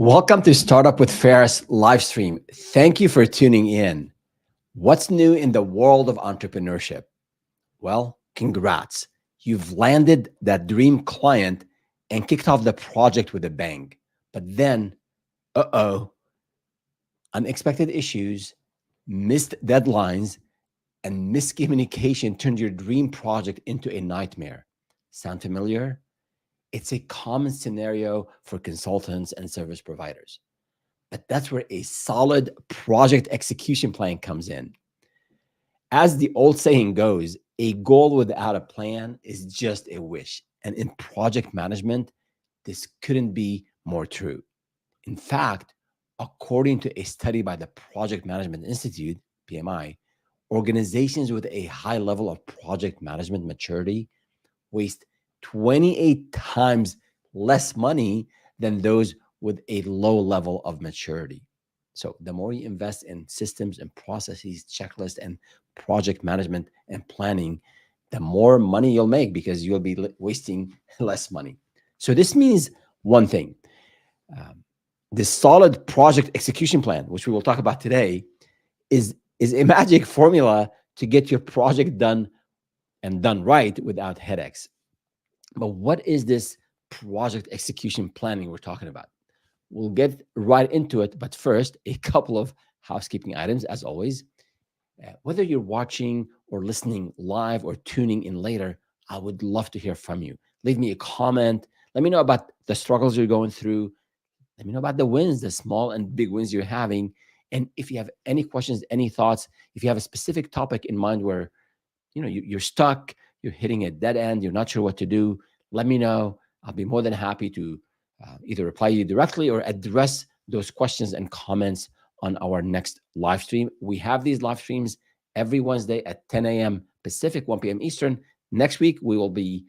Welcome to Startup with Ferris live stream. Thank you for tuning in. What's new in the world of entrepreneurship? Well, congrats. You've landed that dream client and kicked off the project with a bang. But then, unexpected issues, missed deadlines, and miscommunication turned your dream project into a nightmare. Sound familiar? It's a common scenario for consultants and service providers. But that's where a solid project execution plan comes in. As the old saying goes, a goal without a plan is just a wish. And in project management, this couldn't be more true. In fact, according to a study by the Project Management Institute, PMI, organizations with a high level of project management maturity waste 28 times less money than those with a low level of maturity. So the more you invest in systems and processes, checklists, and project management and planning, the more money you'll make because you'll be wasting less money. So this means one thing. The solid project execution plan, which we will talk about today, is a magic formula to get your project done and done right without headaches. But what is this project execution planning we're talking about? We'll get right into it. But first, a couple of housekeeping items, as always. Whether you're watching or listening live or tuning in later, I would love to hear from you. Leave me a comment. Let me know about the struggles you're going through. Let me know about the wins, the small and big wins you're having. And if you have any questions, any thoughts, if you have a specific topic in mind where you're stuck, you're hitting a dead end, you're not sure what to do, let me know. I'll be more than happy to either reply you directly or address those questions and comments on our next live stream. We have these live streams every Wednesday at 10 a.m. Pacific, 1 p.m. Eastern. Next week, we will be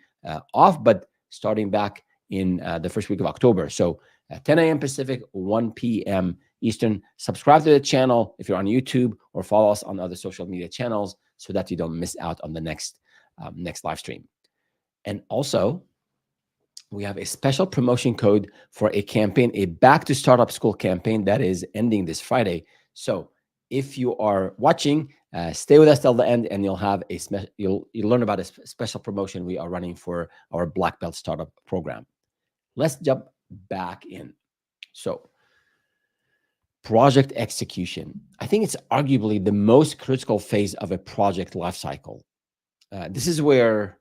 off, but starting back in the first week of October. So 10 a.m. Pacific, 1 p.m. Eastern. Subscribe to the channel if you're on YouTube or follow us on other social media channels so that you don't miss out on the next live stream. And also, we have a special promotion code for a campaign, a Back to Startup School campaign that is ending this Friday. So if you are watching, stay with us till the end, and you'll have you'll learn about a special promotion we are running for our Black Belt Startup program. Let's jump back in. So, project execution. I think it's arguably the most critical phase of a project lifecycle. This is where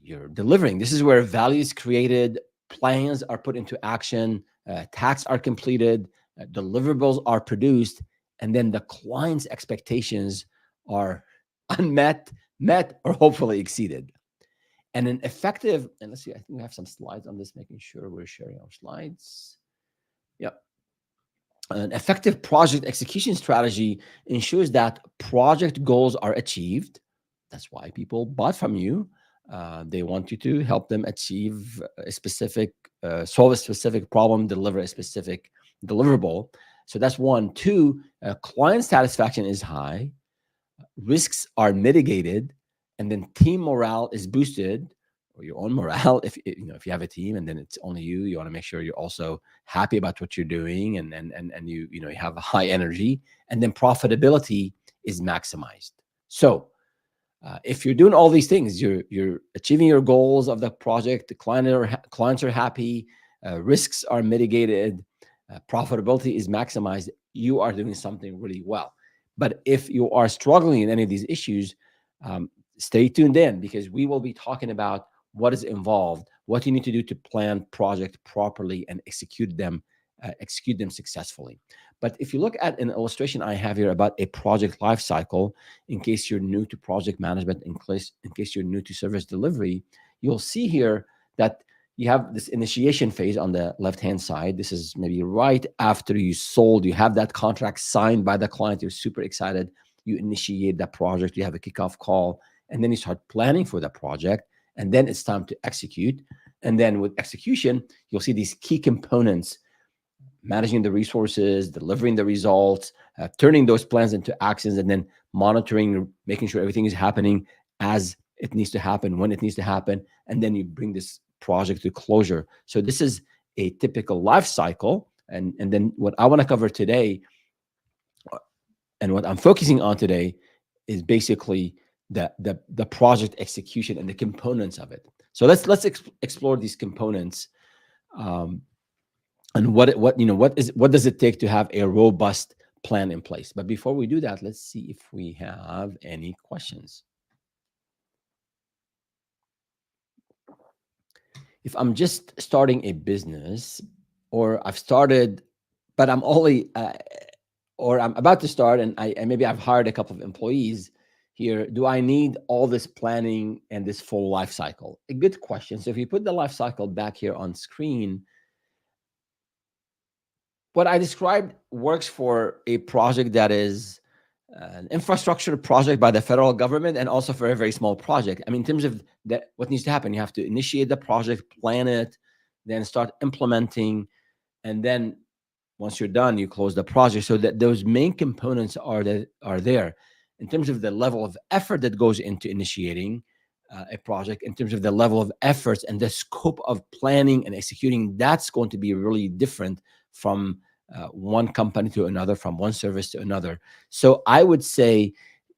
you're delivering. This is where value is created, plans are put into action, tasks are completed, deliverables are produced, and then the client's expectations are unmet, met, or hopefully exceeded. And an effective, and let's see, I think we have some slides on this, making sure we're sharing our slides. Yep. An effective project execution strategy ensures that project goals are achieved. That's why people bought from you. They want you to help them achieve a specific, solve a specific problem, deliver a specific deliverable. So that's one. Two, client satisfaction is high, risks are mitigated, and then team morale is boosted, or your own morale. If you have a team and then it's only you want to make sure you're also happy about what you're doing, and you have a high energy, and then profitability is maximized. So if you're doing all these things, you're achieving your goals of the project, the clients are happy, risks are mitigated, profitability is maximized, you are doing something really well. But if you are struggling in any of these issues, stay tuned in, because we will be talking about what is involved, what you need to do to plan project properly and execute them successfully. But if you look at an illustration I have here about a project life cycle, in case you're new to project management, in case you're new to service delivery, you'll see here that you have this initiation phase on the left-hand side. This is maybe right after you sold, you have that contract signed by the client, you're super excited, you initiate that project, you have a kickoff call, and then you start planning for the project, and then it's time to execute. And then with execution, you'll see these key components: managing the resources, delivering the results, turning those plans into actions, and then monitoring, making sure everything is happening as it needs to happen, when it needs to happen, and then you bring this project to closure. So this is a typical life cycle And then what I want to cover today, and what I'm focusing on today, is basically the project execution and the components of it. So let's explore these components, um, and what does it take to have a robust plan in place. But before we do that, let's see if we have any questions. If I'm just starting a business, or I've started, but I'm only, or I'm about to start, and maybe I've hired a couple of employees here, do I need all this planning and this full life cycle? A good question. So if you put the life cycle back here on screen, what I described works for a project that is an infrastructure project by the federal government, and also for a very small project. I mean, in terms of that, what needs to happen, you have to initiate the project, plan it, then start implementing, and then once you're done, you close the project. So that those main components are there. In terms of the level of effort that goes into initiating a project, in terms of the level of efforts and the scope of planning and executing, that's going to be really different from one company to another, from one service to another. So I would say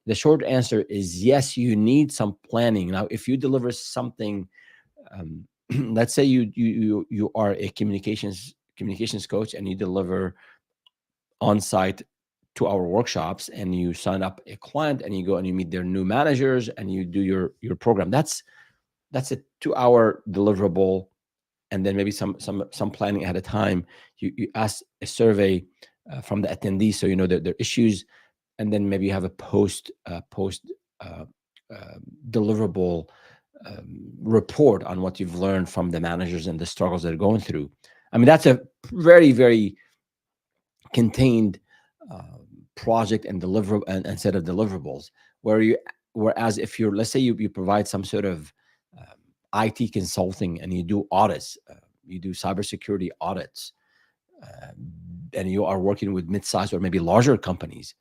the short answer is yes, you need some planning. Now, if you deliver something, let's say you are a communications coach, and you deliver on site to our workshops, and you sign up a client, and you go and you meet their new managers, and you do your program. That's a 2-hour deliverable, and then maybe some planning ahead of time. You ask a survey from the attendees, so you know their issues, and then maybe you have a post uh, uh, deliverable report on what you've learned from the managers and the struggles they're going through. I mean, that's a very, very contained project and and set of deliverables. Whereas if you're, let's say you provide some sort of IT consulting, and you do audits, you do cybersecurity audits, uh, and you are working with mid-sized or maybe larger companies,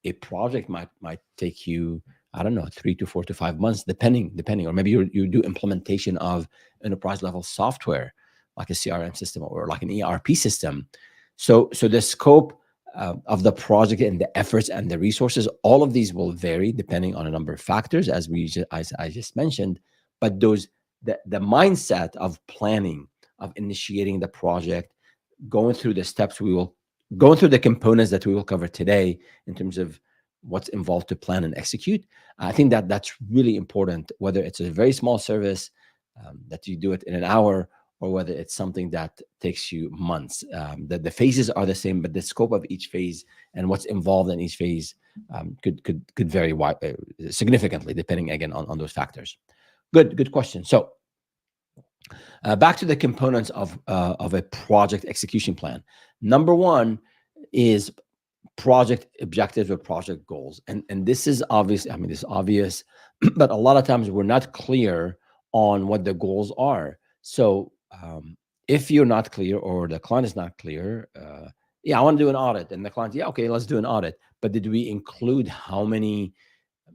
a project might take you, I don't know, 3 to 4 to 5 months, depending, or maybe you do implementation of enterprise level software like a CRM system or like an ERP system. So the scope of the project and the efforts and the resources, all of these will vary depending on a number of factors, as I just mentioned. But the mindset of planning, of initiating the project, going through the steps, going through the components that we will cover today in terms of what's involved to plan and execute. I think that's really important, whether it's a very small service that you do it in an hour, or whether it's something that takes you months. The phases are the same, but the scope of each phase and what's involved in each phase could vary significantly, depending again on those factors. Good question. So back to the components of a project execution plan. Number one is project objectives or project goals, and this is obvious. I mean, this is obvious, but a lot of times we're not clear on what the goals are. So if you're not clear, or the client is not clear, yeah, I want to do an audit, and the client, yeah, okay, let's do an audit. But did we include how many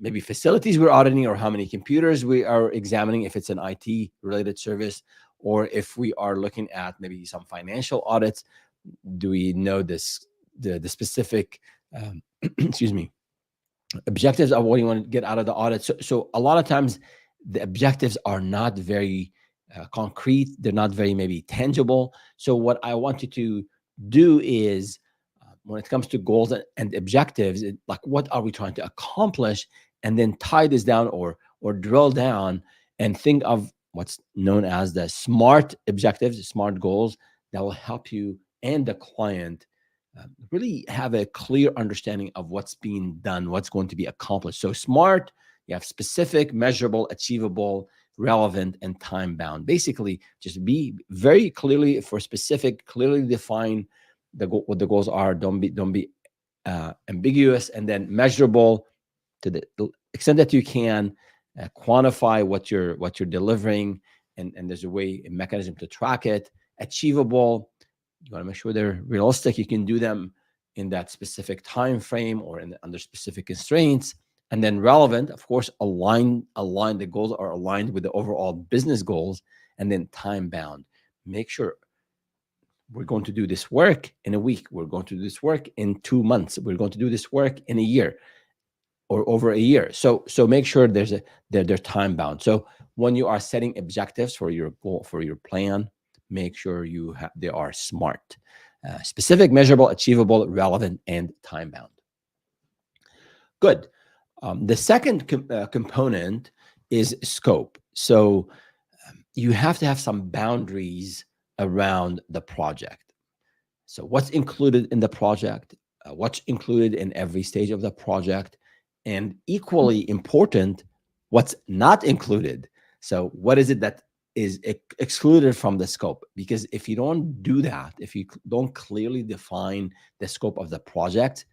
maybe facilities we're auditing, or how many computers we are examining, if it's an IT related service, or if we are looking at maybe some financial audits? Do we know the specific excuse me, objectives of what you want to get out of the audit? So a lot of times the objectives are not very concrete, they're not very maybe tangible. So what I want you to do is, when it comes to goals and objectives, like, what are we trying to accomplish, and then tie this down, or drill down, and think of what's known as the SMART objectives, SMART goals, that will help you and the client really have a clear understanding of what's being done, what's going to be accomplished. So SMART, you have specific, measurable, achievable, relevant, and time bound. Basically, just be very clearly for specific, clearly define what the goals are. Don't be ambiguous, and then measurable to the extent that you can. Quantify what you're delivering, and there's a mechanism to track it. Achievable, you want to make sure they're realistic. You can do them in that specific time frame, or under specific constraints. And then relevant, of course, align. The goals are aligned with the overall business goals. And then time bound. Make sure we're going to do this work in a week. We're going to do this work in 2 months. We're going to do this work in a year or over a year. So make sure they're time bound. So when you are setting objectives for your goal, for your plan, make sure they are smart, specific, measurable, achievable, relevant, and time bound. Good. The second component is scope. So you have to have some boundaries around the project. So what's included in the project, what's included in every stage of the project, and equally important, what's not included. So what is it that is excluded from the scope? Because if you don't do that, if you don't clearly define the scope of the project,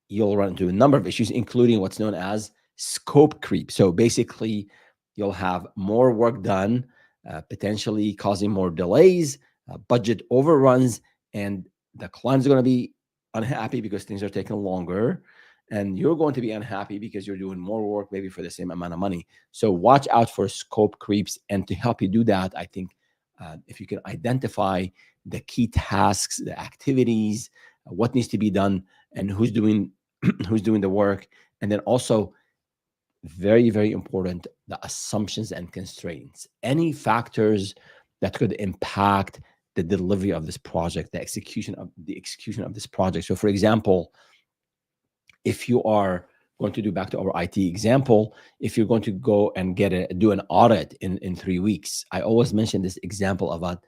you'll run into a number of issues, including what's known as scope creep. So basically, you'll have more work done, potentially causing more delays, budget overruns, and the client's going to be unhappy because things are taking longer. And you're going to be unhappy because you're doing more work, maybe for the same amount of money. So watch out for scope creeps. And to help you do that, I think if you can identify the key tasks, the activities, what needs to be done, and who's doing the work, and then also very, very important, the assumptions and constraints, any factors that could impact the delivery of this project, the execution of this project. So for example, if you are going to do, back to our IT example, if you're going to go and do an audit in 3 weeks, I always mention this example about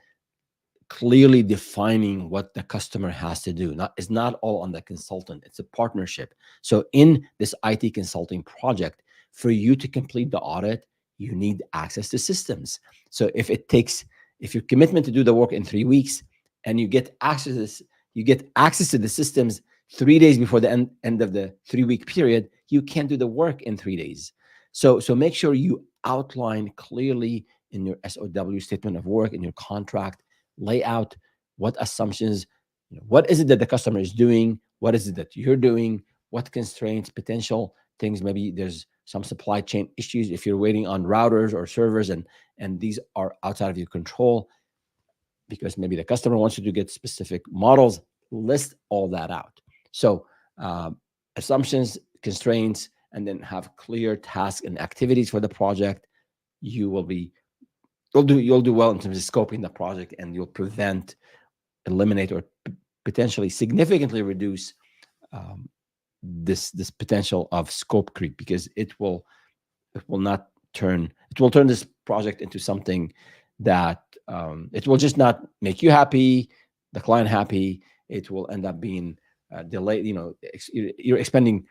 clearly defining what the customer has to do. It's not all on the consultant, it's a partnership. So in this IT consulting project, for you to complete the audit, you need access to systems. So if your commitment to do the work in 3 weeks, and you get access to the systems 3 days before the end of the 3-week period, you can't do the work in 3 days. So make sure you outline clearly in your SOW, statement of work, in your contract, lay out what assumptions, what is it that the customer is doing, what is it that you're doing, what constraints, potential things, maybe there's some supply chain issues if you're waiting on routers or servers, and these are outside of your control because maybe the customer wants you to get specific models. List all that out. So assumptions, constraints, and then have clear tasks and activities for the project. You'll do well in terms of scoping the project, and you'll eliminate, or potentially significantly reduce this potential of scope creep, because it will turn this project into something that it will just not make you happy, the client happy. It will end up being delayed. You're expending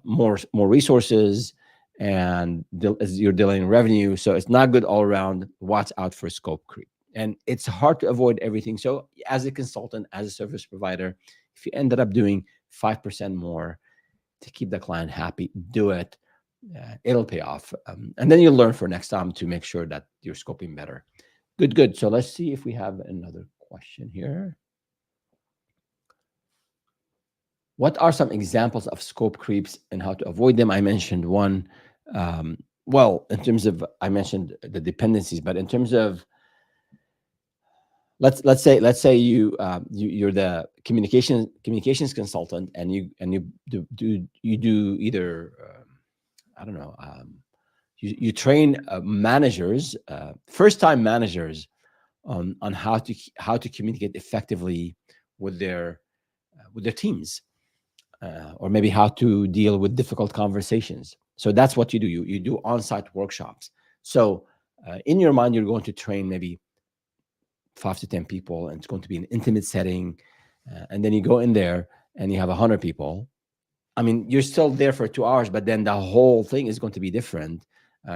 more resources, and you're delaying revenue. So it's not good all around. Watch out for scope creep. And it's hard to avoid everything. So as a consultant, as a service provider, if you ended up doing 5% more to keep the client happy, do it. It'll pay off. And then you'll learn for next time to make sure that you're scoping better. Good. So let's see if we have another question here. What are some examples of scope creeps and how to avoid them? I mentioned one. Well, in terms of, I mentioned the dependencies, but in terms of, let's say you're the communications consultant, and you do either I don't know, you train managers, first time managers, on how to communicate effectively with their teams, or maybe how to deal with difficult conversations. So that's what you do. You do on-site workshops. So in your mind, you're going to train maybe 5 to 10 people, and it's going to be an intimate setting. And then you go in there and you have 100 people. I mean, you're still there for 2 hours, but then the whole thing is going to be different.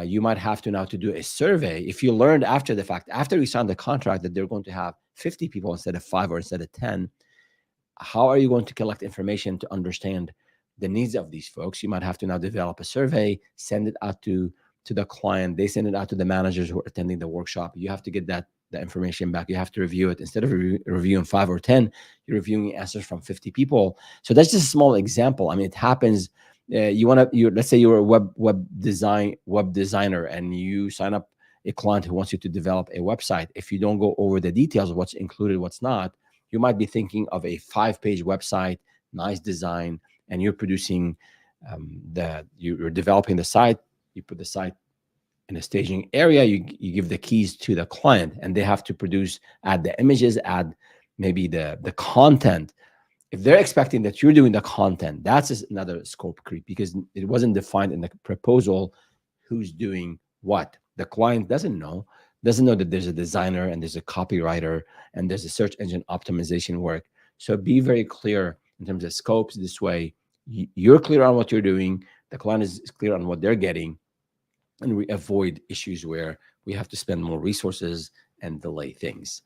You might have to now to do a survey. If you learned after the fact, after you signed the contract, that they're going to have 50 people instead of 5 or instead of 10, how are you going to collect information to understand the needs of these folks? You might have to now develop a survey, send it out to the client. They send it out to the managers who are attending the workshop. You have to get the information back. You have to review it. Instead of reviewing 5 or 10, you're reviewing answers from 50 people. So that's just a small example. I mean, it happens. Let's say you're a web designer, and you sign up a client who wants you to develop a website, if you don't go over the details of what's included, what's not, you might be thinking of a 5-page website, nice design, and you're producing you're developing the site. You put the site in a staging area. You give the keys to the client, and they have to add the images, add maybe the content. If they're expecting that you're doing the content, that's another scope creep, because it wasn't defined in the proposal who's doing what. The client doesn't know that there's a designer and there's a copywriter and there's a search engine optimization work. So be very clear in terms of scopes. This way, you're clear on what you're doing. The client is clear on what they're getting, and we avoid issues where we have to spend more resources and delay things.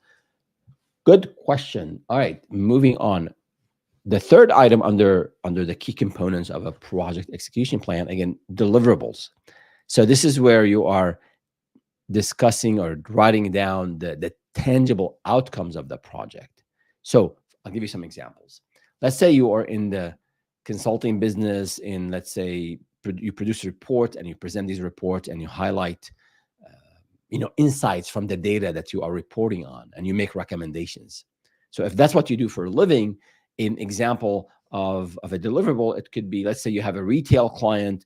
Good question. All right, moving on. The third item under the key components of a project execution plan, again, deliverables. So this is where you are discussing or writing down the tangible outcomes of the project. So I'll give you some examples. Let's say you are in the consulting business, let's say you produce a report and you present these reports and you highlight insights from the data that you are reporting on, and you make recommendations. So if that's what you do for a living, an example of a deliverable, it could be, let's say you have a retail client,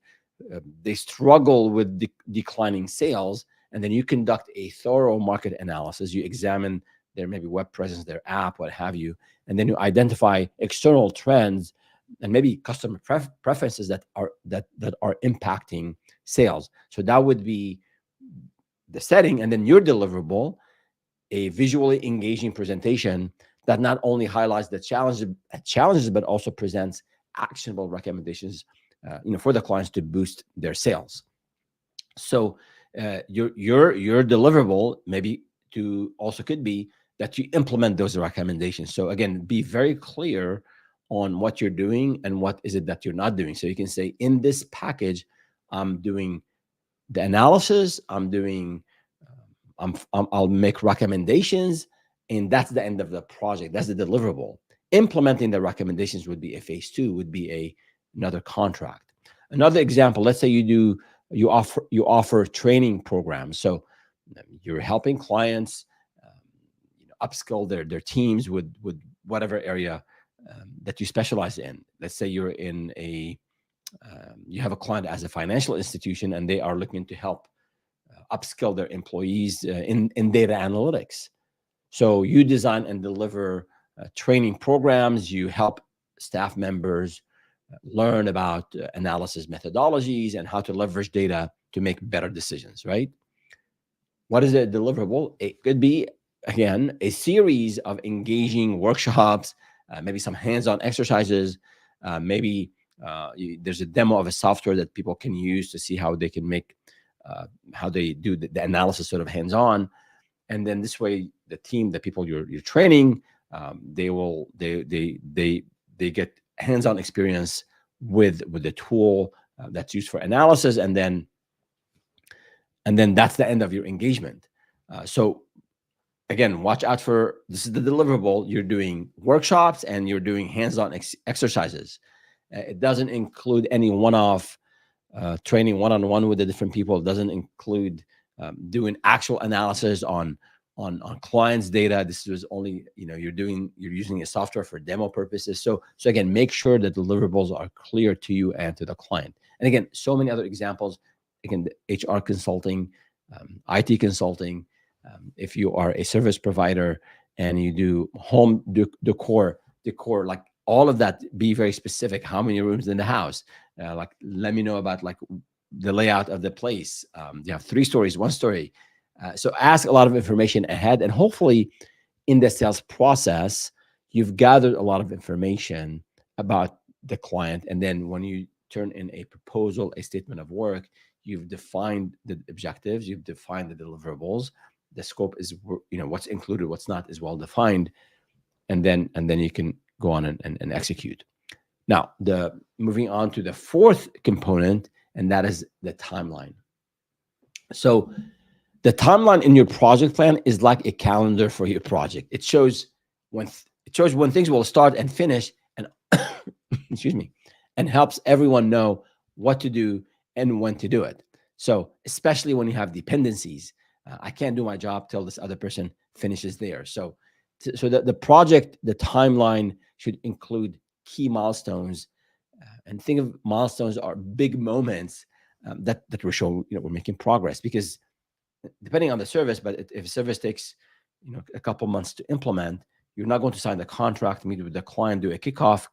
they struggle with declining sales, and then you conduct a thorough market analysis. You examine their maybe web presence, their app, what have you, and then you identify external trends and maybe customer preferences that are impacting sales. So that would be the setting, and then your deliverable, a visually engaging presentation that not only highlights the challenges, but also presents actionable recommendations, for the clients to boost their sales. So your deliverable maybe could be that you implement those recommendations. So again, be very clear on what you're doing and what is it that you're not doing. So you can say, in this package, I'm doing the analysis, I'll make recommendations, and that's the end of the project. That's the deliverable. Implementing the recommendations would be a phase 2, would be another contract. Another example, let's say you offer training programs. So you're helping clients upskill their teams with whatever area that you specialize in. Let's say you're in you have a client as a financial institution, and they are looking to help upskill their employees in data analytics. So you design and deliver training programs. You help staff members learn about analysis methodologies and how to leverage data to make better decisions, right? What is a deliverable? It could be, again, a series of engaging workshops, maybe some hands-on exercises, maybe there's a demo of a software that people can use to see how they can make, how they do the analysis sort of hands-on. And then this way, the team, the people you're training, they get hands-on experience with the tool that's used for analysis, and then that's the end of your engagement. So again, watch out for, this is the deliverable. You're doing workshops and you're doing hands-on exercises. It doesn't include any one-off training one-on-one with the different people. It doesn't include doing actual analysis on clients' data. This is only, you're using a software for demo purposes. So again, make sure that deliverables are clear to you and to the client. And again, so many other examples. Again, HR consulting, IT consulting. If you are a service provider and you do home decor, like all of that, be very specific. How many rooms in the house? Like, let me know about like the layout of the place. You have 3 stories, 1 story. So ask a lot of information ahead, and hopefully in the sales process, you've gathered a lot of information about the client. And then when you turn in a proposal, a statement of work, you've defined the objectives, you've defined the deliverables, the scope is, what's included, what's not is well defined. And then you can go on and execute. Now, moving on to the 4th component, and that is the timeline. So the timeline in your project plan is like a calendar for your project. It shows when things will start and finish, and excuse me, and helps everyone know what to do and when to do it. So especially when you have dependencies, I can't do my job till this other person finishes theirs. So the project, the timeline should include key milestones, and think of milestones are big moments, that we're showing, we're making progress. Because depending on the service, but if a service takes, a couple months to implement, you're not going to sign the contract, meet with the client, do a kickoff,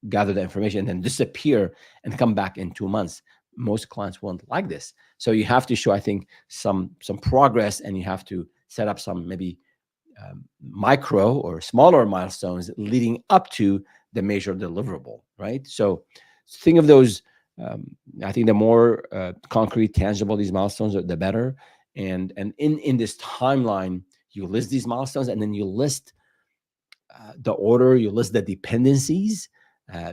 gather the information, and then disappear and come back in 2 months. Most clients won't like this. So you have to show, I think, some progress, and you have to set up some maybe micro or smaller milestones leading up to the major deliverable, right? So think of those. I think the more concrete, tangible these milestones are, the better. And in this timeline, you list these milestones, and then you list the order, you list the dependencies.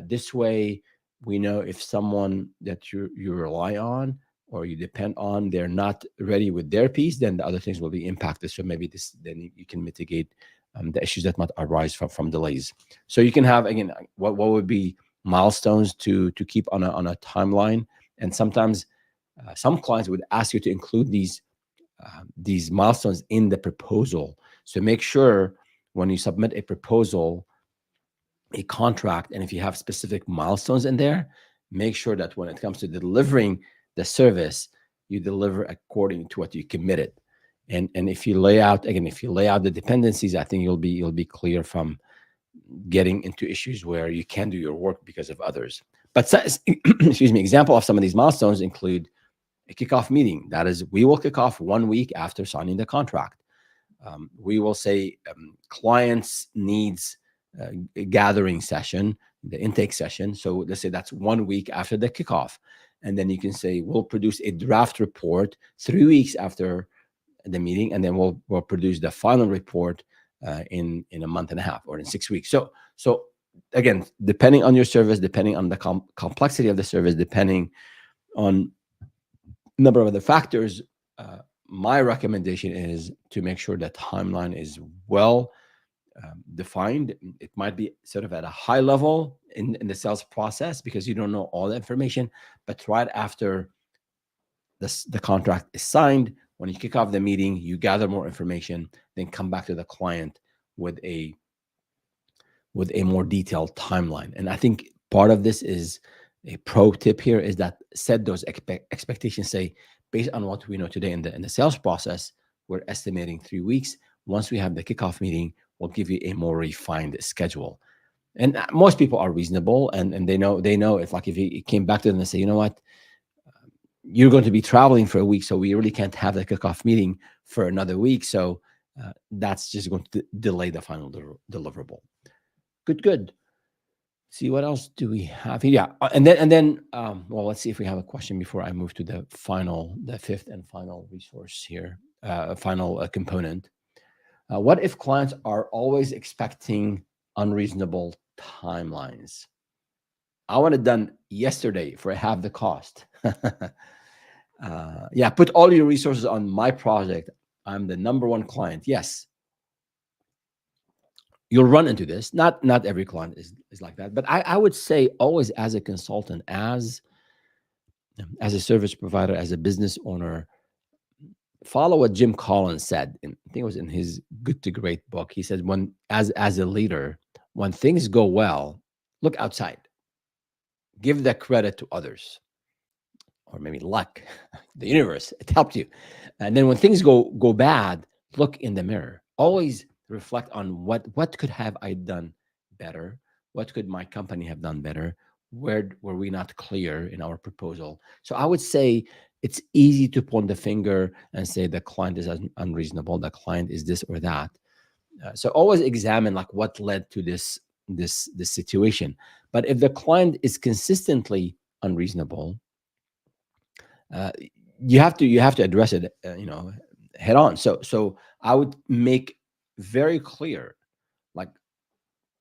This way, we know if someone that you rely on or you depend on, they're not ready with their piece, then the other things will be impacted. So maybe then you can mitigate the issues that might arise from delays. So you can have, again, what would be milestones to keep on a timeline. And sometimes some clients would ask you to include these milestones in the proposal. So make sure when you submit a proposal, a contract, and if you have specific milestones in there, make sure that when it comes to delivering the service, you deliver according to what you committed. And if you lay out the dependencies, I think you'll be clear from getting into issues where you can't do your work because of others. But excuse me, example of some of these milestones include a kickoff meeting. That is, we will kick off 1 week after signing the contract. We will say clients needs gathering session, the intake session. So let's say that's 1 week after the kickoff. And then you can say, we'll produce a draft report 3 weeks after the meeting, and then we'll produce the final report in a month and a half or in 6 weeks. So again, depending on your service, depending on the complexity of the service, depending on a number of other factors, my recommendation is to make sure that timeline is well defined. It might be sort of at a high level in the sales process because you don't know all the information, but right after the contract is signed, when you kick off the meeting, you gather more information, then come back to the client with a more detailed timeline. And I think part of this is a pro tip here is that set those expectations. Say, based on what we know today in the sales process, we're estimating 3 weeks. Once we have the kickoff meeting, we'll give you a more refined schedule. And most people are reasonable, and they know if you came back to them and say, you know what, you're going to be traveling for a week, so we really can't have the kickoff meeting for another week. So that's just going to delay the final deliverable. Good. See, what else do we have here? Yeah, and then well, let's see if we have a question before I move to the fifth and final resource here, final component. What if clients are always expecting unreasonable timelines? I want it done yesterday for half the cost. Yeah, put all your resources on my project. I'm the number one client. Yes, you'll run into this. Not every client is like that, but I would say always, as a consultant, as a service provider, as a business owner, follow what Jim Collins said. I think it was in his Good to Great book. He said, when as a leader, when things go well, look outside, give the credit to others, or maybe luck, the universe, it helped you. And then when things go bad, look in the mirror. Always reflect on what could have I done better? What could my company have done better? Where were we not clear in our proposal? So I would say it's easy to point the finger and say the client is unreasonable, the client is this or that. So always examine like what led to this situation. But if the client is consistently unreasonable, you have to address it, head on. So I would make very clear, like,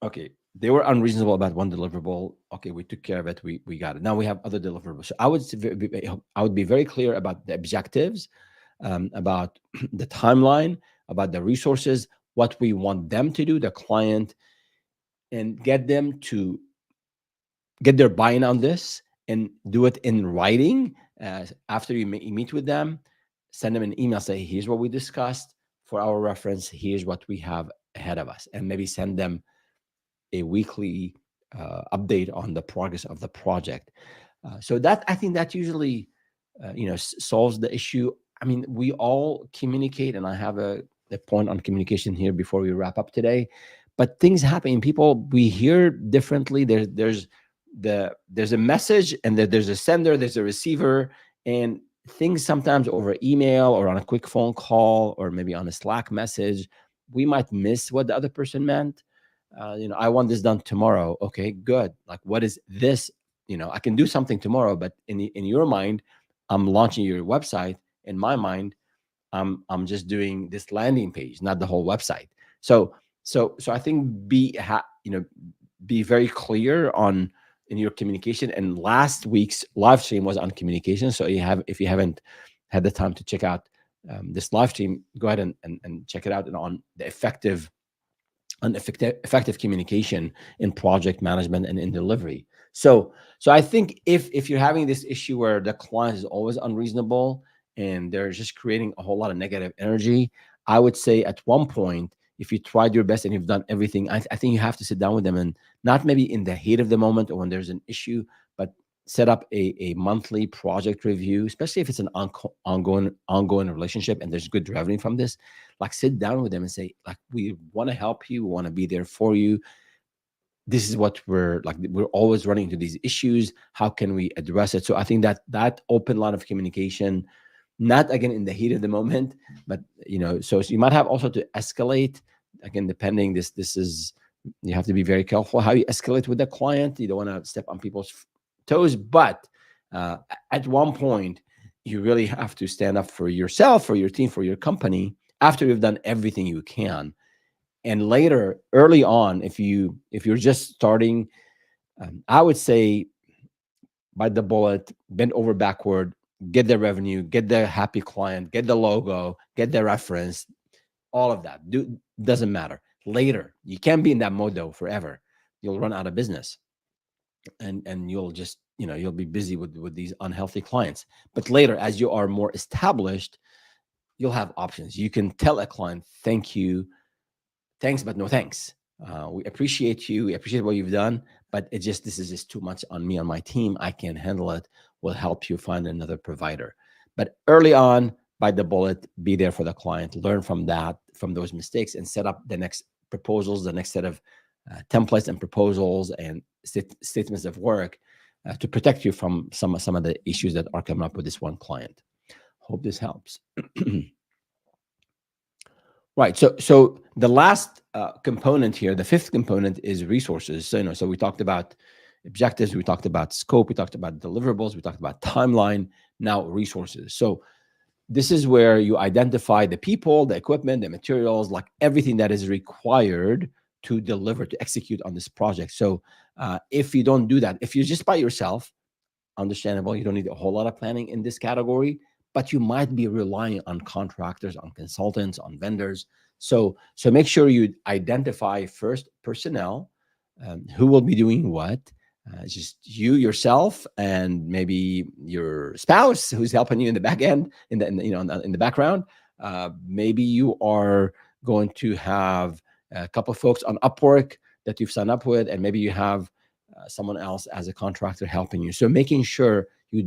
okay, they were unreasonable about one deliverable. Okay, we took care of it. We got it. Now we have other deliverables. So I would be very clear about the objectives, about the timeline, about the resources, what we want them to do, the client, and get them to get their buy-in on this and do it in writing after you meet with them. send them an email, say, here's what we discussed for our reference, here's what we have ahead of us, and maybe send them a weekly update on the progress of the project. So that, I think that usually solves the issue. I mean, we all communicate, and I have a point on communication here before we wrap up today. But things happen. People, we hear differently. There's a message, and there's a sender, there's a receiver, and things sometimes over email or on a quick phone call or maybe on a Slack message, we might miss what the other person meant. I want this done tomorrow. Okay, good. Like, what is this? I can do something tomorrow, but in your mind, I'm launching your website. In my mind, I'm just doing this landing page, not the whole website. So I think be very clear on in your communication. And last week's live stream was on communication. So if you haven't had the time to check out this live stream, go ahead and check it out, and on the effective communication in project management and in delivery. So I think if you're having this issue where the client is always unreasonable and they're just creating a whole lot of negative energy, I would say at one point, if you tried your best and you've done everything, I think you have to sit down with them, and not maybe in the heat of the moment or when there's an issue, but set up a monthly project review, especially if it's an ongoing relationship and there's good revenue from this. Like, sit down with them and say, like, we want to help you, we want to be there for you. This is what we're always running into these issues. How can we address it? So I think that open line of communication, not again in the heat of the moment, but so you might have also to escalate again, depending. This is, you have to be very careful how you escalate with the client. You don't want to step on people's toes, but at one point you really have to stand up for yourself, for your team, for your company, after you've done everything you can. And later, early on, if you're just starting, I would say bite the bullet, bend over backward, get the revenue, get the happy client, get the logo, get the reference, all of that. Doesn't matter. Later, you can't be in that mode though forever. You'll run out of business, and you'll just you'll be busy with these unhealthy clients. But later, as you are more established, you'll have options. You can tell a client, thank you, thanks, but no thanks. We appreciate you. We appreciate what you've done, but this is just too much on me, on my team. I can't handle it. We'll help you find another provider. But early on, bite the bullet, be there for the client, learn from those mistakes, and set up the next proposals, the next set of templates and proposals and statements of work to protect you from some of the issues that are coming up with this one client. Hope this helps. Right. So the last component here, the fifth component, is resources. So we talked about objectives, we talked about scope, we talked about deliverables, we talked about timeline. Now resources. So this is where you identify the people, the equipment, the materials, like everything that is required to deliver, to execute on this project. So if you don't do that, if you're just by yourself, understandable, you don't need a whole lot of planning in this category, but you might be relying on contractors, on consultants, on vendors. So make sure you identify first personnel, who will be doing what. Just you, yourself, and maybe your spouse who's helping you in the back end, in the background. Maybe you are going to have a couple of folks on Upwork that you've signed up with, and maybe you have someone else as a contractor helping you. So making sure you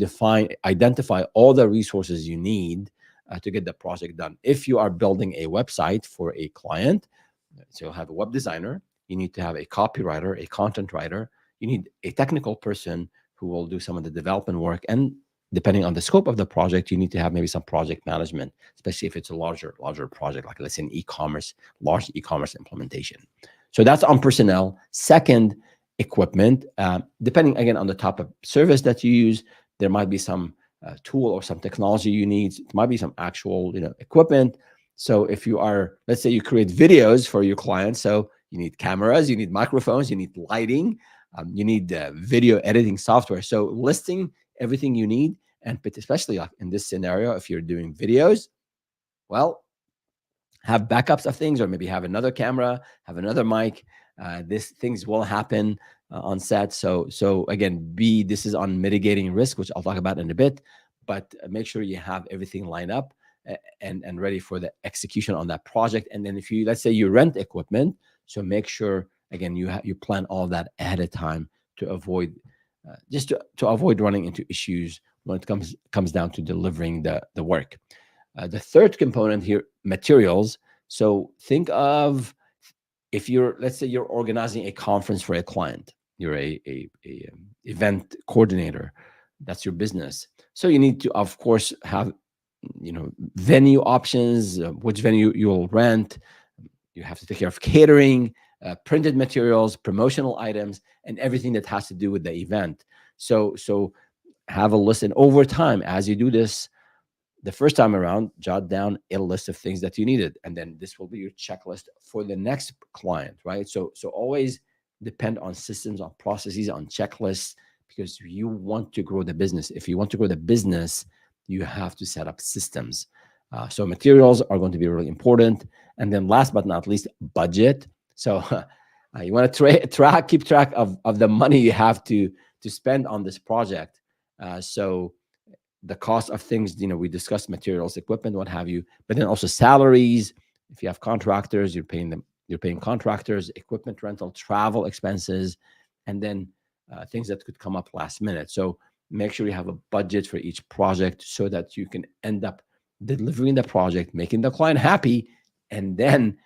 identify all the resources you need to get the project done. If you are building a website for a client, so you'll have a web designer, you need to have a copywriter, a content writer, you need a technical person who will do some of the development work. And depending on the scope of the project, you need to have maybe some project management, especially if it's a larger project, like let's say an large e-commerce implementation. So that's on personnel. Second, equipment. Depending again on the type of service that you use, there might be some tool or some technology you need. It might be some actual equipment. So if you are, let's say you create videos for your clients, so you need cameras, you need microphones, you need lighting, you need video editing software. So listing everything you need, and especially like in this scenario, if you're doing videos, well, have backups of things, or maybe have another camera, have another mic. Things will happen on set. So again, this is on mitigating risk, which I'll talk about in a bit, but make sure you have everything lined up. and ready for the execution on that project. And then if you, let's say you rent equipment, so make sure again you plan all of that ahead of time to avoid just to avoid running into issues when it comes down to delivering the work. The third component here, materials. So think of, if you're, let's say you're organizing a conference for a client, you're a event coordinator, that's your business. So you need to, of course, have venue options, which venue you'll rent. You have to take care of catering, printed materials, promotional items, and everything that has to do with the event. So have a list, and over time, as you do this, the first time around, jot down a list of things that you needed, and then this will be your checklist for the next client, right? So always depend on systems, on processes, on checklists, because you want to grow the business. If you want to grow the business, you have to set up systems. So materials are going to be really important. And then last but not least, budget. So you want to keep track of the money you have to spend on this project. So the cost of things, we discussed materials, equipment, what have you, but then also salaries. If you have contractors, you're paying contractors, equipment rental, travel expenses, and then things that could come up last minute. So make sure you have a budget for each project so that you can end up delivering the project, making the client happy, and then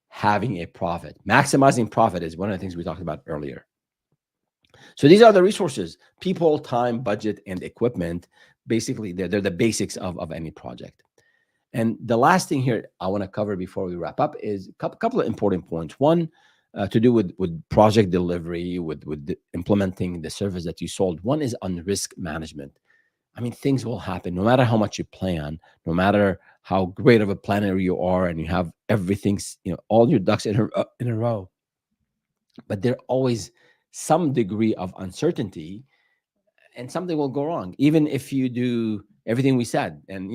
having a profit. Maximizing profit is one of the things we talked about earlier. So these are the resources: people, time, budget, and equipment. Basically, they're the basics of any project. And the last thing here I want to cover before we wrap up is a couple of important points. One, to do with project delivery, with implementing the service that you sold. One is on risk management. I mean, things will happen no matter how much you plan, no matter how great of a planner you are, and you have everything, all your ducks in a row. But there always some degree of uncertainty, and something will go wrong, even if you do everything we said. And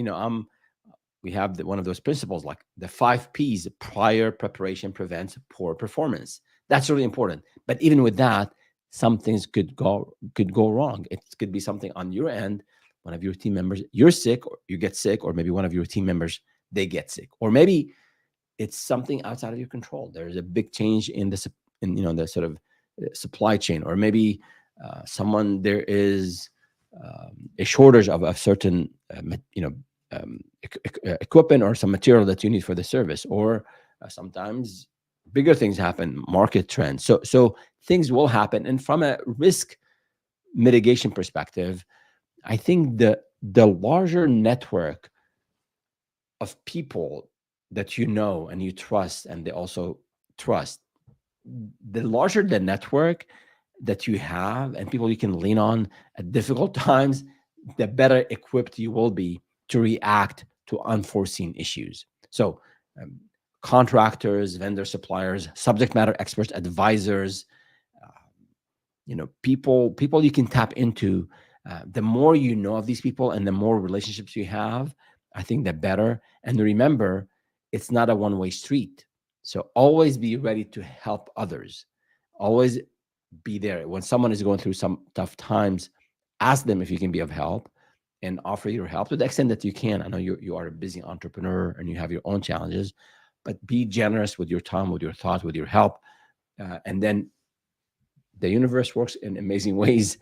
we have one of those principles, like the 5 P's: prior preparation prevents poor performance. That's really important. But even with that, some things could go wrong. It could be something on your end. One of your team members, you're sick, or you get sick, or maybe one of your team members, they get sick, or maybe it's something outside of your control. There's a big change in the sort of supply chain, or maybe there is a shortage of certain equipment or some material that you need for the service, or sometimes bigger things happen, market trends. So things will happen, and from a risk mitigation perspective, I think the larger network of people that and you trust, and they also trust, the larger the network that you have and people you can lean on at difficult times, the better equipped you will be to react to unforeseen issues. So contractors, vendor suppliers, subject matter experts, advisors, people you can tap into. The more you know of these people and the more relationships you have, I think the better. And remember, it's not a one-way street. So always be ready to help others. Always be there. When someone is going through some tough times, ask them if you can be of help, and offer your help to the extent that you can. I know you are a busy entrepreneur and you have your own challenges, but be generous with your time, with your thought, with your help. And then the universe works in amazing ways.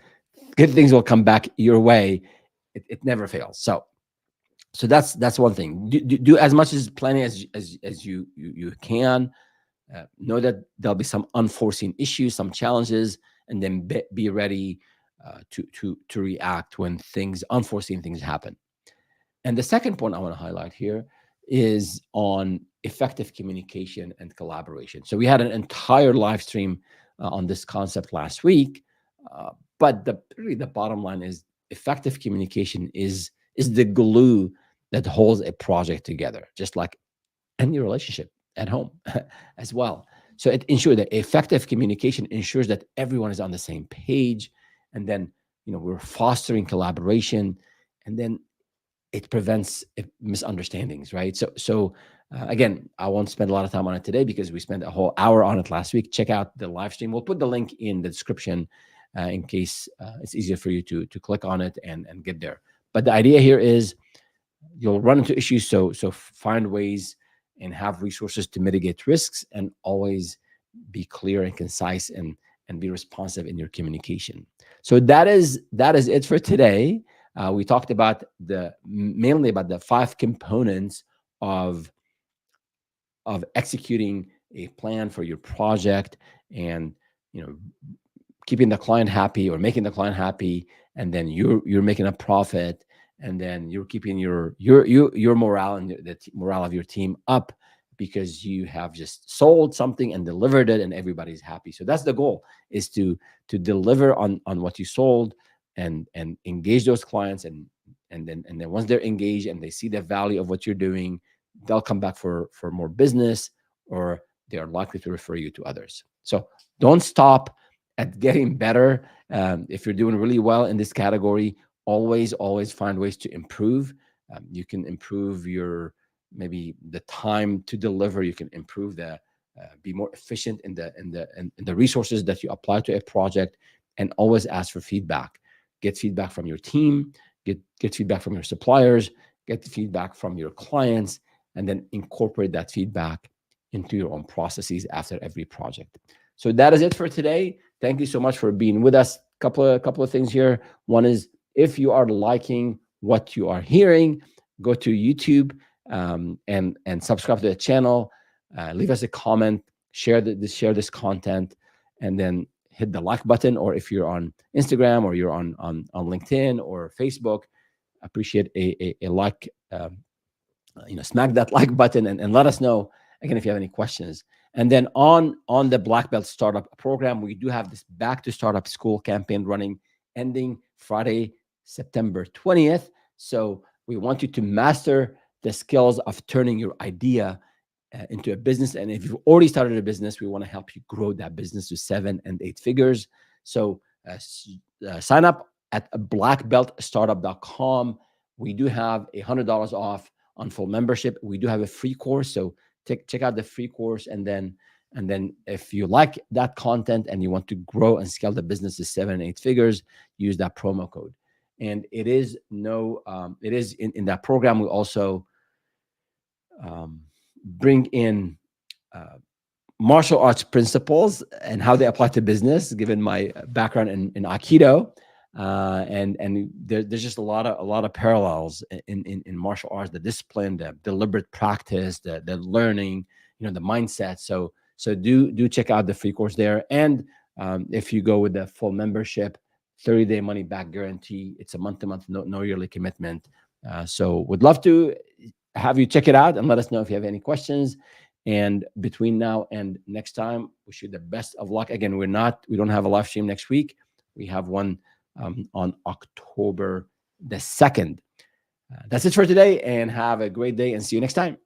Good things will come back your way. It never fails. So that's one thing. Do as much as planning as you can. Know that there'll be some unforeseen issues, some challenges, and then be ready to react when unforeseen things happen. And the second point I want to highlight here is on effective communication and collaboration. So we had an entire live stream on this concept last week, but really the bottom line is effective communication is the glue that holds a project together, just like any relationship at home as well. So it ensures that effective communication ensures that everyone is on the same page, and then we're fostering collaboration, and then it prevents misunderstandings, right? So again, I won't spend a lot of time on it today because we spent a whole hour on it last week. Check out the live stream. We'll put the link in the description in case it's easier for you to click on it and get there. But the idea here is you'll run into issues. So find ways and have resources to mitigate risks, and always be clear and concise, and be responsive in your communication. So that is it for today. We talked about mainly about the 5 components of executing a plan for your project, and you know keeping the client happy or making the client happy, and then you're making a profit, and then you're keeping your morale and the morale of your team up, because you have just sold something and delivered it, and everybody's happy. So that's the goal, is to deliver on what you sold, and engage those clients, and then once they're engaged and they see the value of what you're doing, they'll come back for more business, or they are likely to refer you to others. So don't stop at getting better. If you're doing really well in this category, always find ways to improve. You can improve your, maybe the time to deliver. You can improve be more efficient in the resources that you apply to a project, and always ask for feedback. Get feedback from your team. Get feedback from your suppliers. Get feedback from your clients, and then incorporate that feedback into your own processes after every project. So that is it for today. Thank you so much for being with us. Couple of things here. One is, if you are liking what you are hearing, go to YouTube, and subscribe to the channel. Leave us a comment. Share this content, and then hit the like button. Or if you're on Instagram, or you're on LinkedIn or Facebook, appreciate a like. Smack that like button, and let us know again if you have any questions. And then on the Black Belt Startup Program, we do have this Back to Startup School campaign running, ending Friday, September 20th. So we want you to master the skills of turning your idea into a business. And if you've already started a business, we want to help you grow that business to 7 and 8 figures. So sign up at blackbeltstartup.com. We do have $100 off on full membership. We do have a free course, so check out the free course, and then if you like that content and you want to grow and scale the business to 7 and 8 figures, use that promo code. And it is in that program, we also bring in martial arts principles and how they apply to business, given my background in Aikido. And there's just a lot of parallels in martial arts, the discipline, the deliberate practice, the learning, the mindset. So do check out the free course there. And if you go with the full membership, 30-day money back guarantee. It's a month-to-month, no yearly commitment. So would love to have you check it out, and let us know if you have any questions. And between now and next time, wish you the best of luck. Again, we don't have a live stream next week. We have one on October the 2nd. That's it for today, and have a great day, and see you next time.